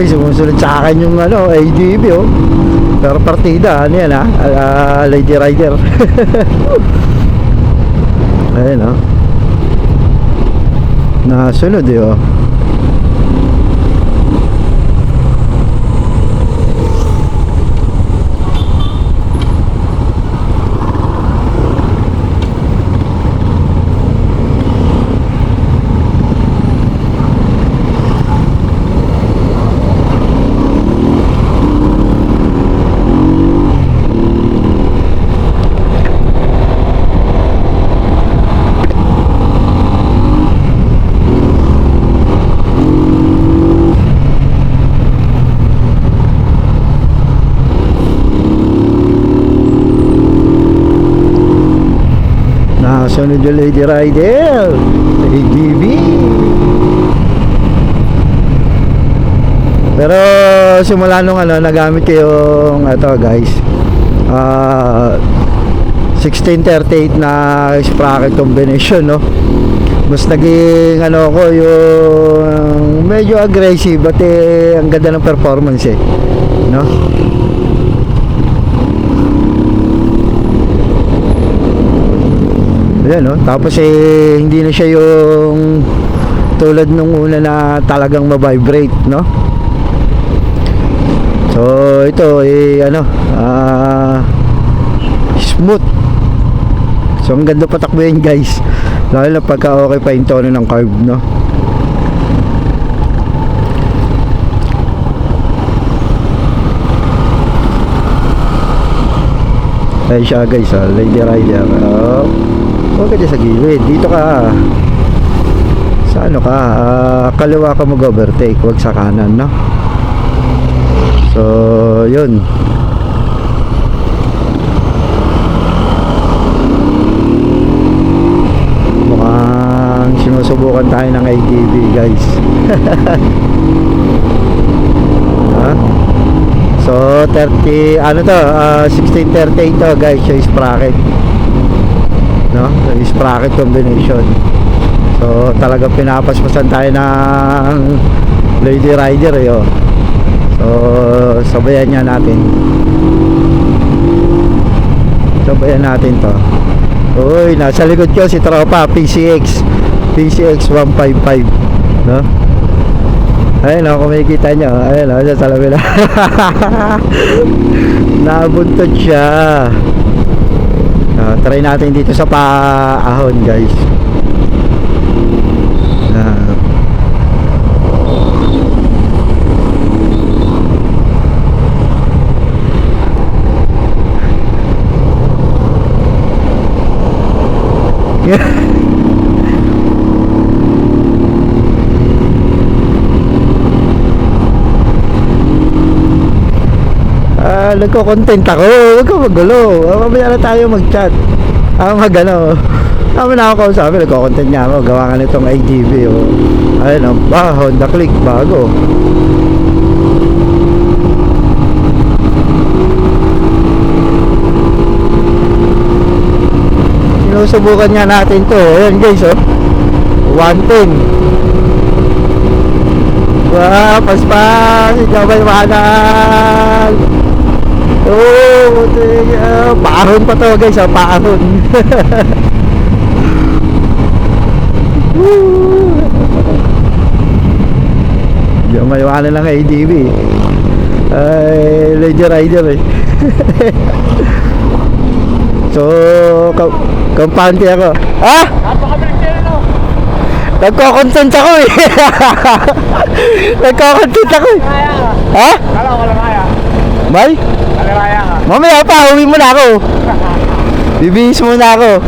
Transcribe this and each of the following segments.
sumusunod sa akin yung ano, ADB oh. Pero partida, ano yan Lady Rider. Ayun oh. Nasunod eh oh. Sunod yung Lady Rider ADB. Pero simula nung nagamit ko yung guys 1638 na sprocket combination no, mas naging ko yung medyo aggressive but ang ganda ng performance no. Ayan, no? Tapos hindi na siya yung tulad nung una na talagang ma-vibrate no. So ito smooth. So ang ganda patakbuhin guys, lalo na pagka okay pa yung tono ng carb no. Ayan siya guys Lady Rider huwag ka dyan sa gilid, dito ka sa kaliwa ka mag-overtake, huwag sa kanan no. So yun, mukhang sinusubukan tayo ng ATV guys. So 1638 to guys yung sprocket no, yung sprocket combination. So talagang pinapaspasan tayo ng Lady Rider oh. So sabayan niya natin. Sabayan natin to. Uy, nasa likod ko si tropa PCX 155 no. Ayun o, kung makikita nyo, ayun o, sa salabila. Nabuntot siya. Try natin dito sa paahon guys. Nagko-content ako, huwag ka magulo. Mamaya na tayo mag-chat. Tama na ako kausapin, nagko-content niya ako. Gawa ka nitong AGV oh. Ayun Honda Click, bago. Sinusubukan niya natin to. Ayan guys oh, 110. Wow, paspas, ikaw yung mahal. Oh, paahon pa to guys, paahon. Yung maiwanan lang ADB ay Lady Rider So kampante ako. Nagko-content ako Nagko-content ako Kala ko lang kaya. May? Mamaya pa, uwi muna ako. Bibihis muna ako.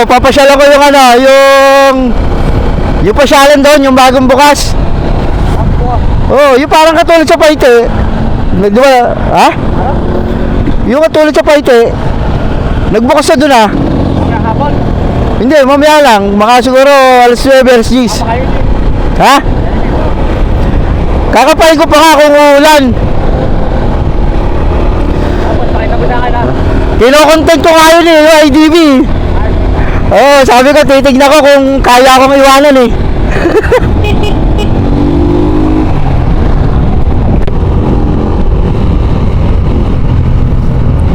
Papasyal ako yung yung pasyalan doon, yung bagong bukas. Yung parang katulad sa Paite. Di ba? Yung katulad sa Paite. Nagbukas na doon Hindi, mamaya lang. Maka siguro alas 9, alas 10. Kakapain ko pa nga kung ulan. Kino-content ko nga yun yung IDB. Sabi ko titignan ko kung kaya akong iwanan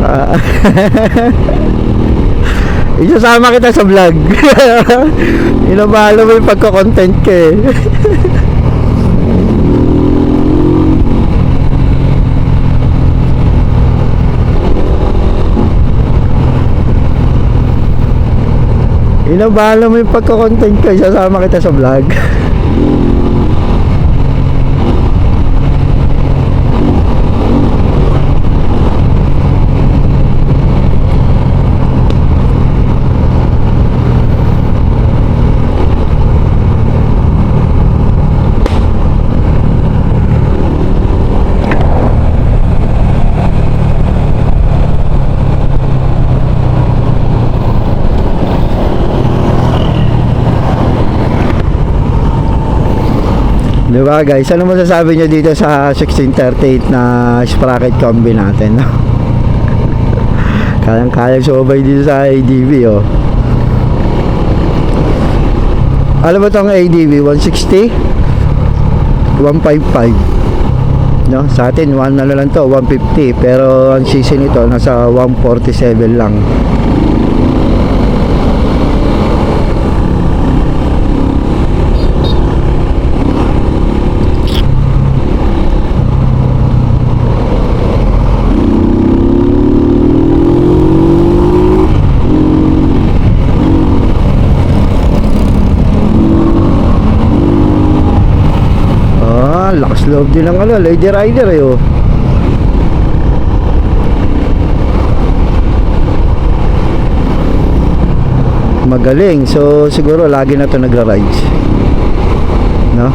Ah, isasama kita sa vlog. Inabalo mo yung pagko-content ka eh. Inabalo mo yung pagko-content ka, isasama kita sa vlog. Diba guys, ano masasabi nyo dito sa 1638 na sprocket combi natin, no? Kayang-kayang subay dito sa ADV, oh. Alam mo tong ADV 160 155, no? Sa atin ano lang to, 150, pero ang CC nito nasa 147 lang. Lakas loob din ng Lady Rider eh, oh. Magaling. So siguro lagi na to nagra-rides, no?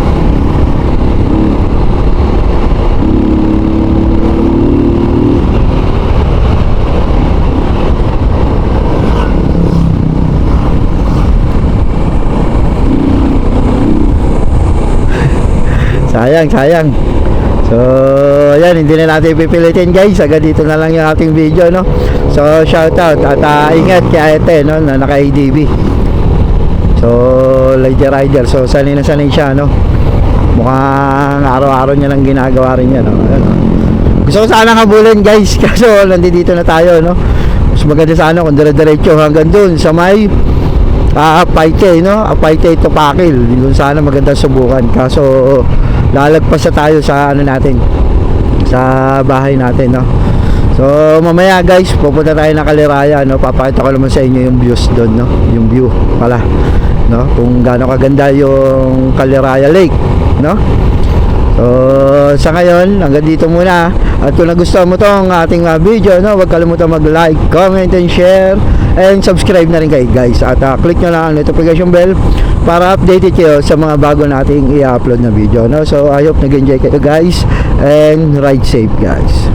Sayang. So, ayan, hindi na natin pipilitin guys. Agad dito na lang yung ating video, no? So, shout out at ingat kay Ate, no? Na naka-ADV. So, Lady Rider. So, sanay na sanay siya, no? Mukhang araw-araw niya lang ginagawa rin yan, no? Ayan, no? Gusto ko sana habulin guys. Kaso, nandito na tayo, no? Mas maganda sana kung dire-diretso hanggang dun sa may Paite, no? Paite to Pakil. Doon sana maganda subukan. Kaso lalagpas na tayo sa ano natin, sa bahay natin, no? So mamaya guys, pupunta tayo ng Kaliraya, no? Papakita ko naman sa inyo yung views doon, no? Yung view pala, no? Kung gaano kaganda yung Kaliraya Lake, no? So sa ngayon, hanggang dito muna. At kung nagustuhan mo tong ating video, no? Huwag kalimutan mag-like, comment, and share. And subscribe na rin kayo guys. At click nyo lang ang notification bell para updated kayo sa mga bago nating i-upload na video, no? So I hope nag-enjoy kayo guys. And ride safe guys.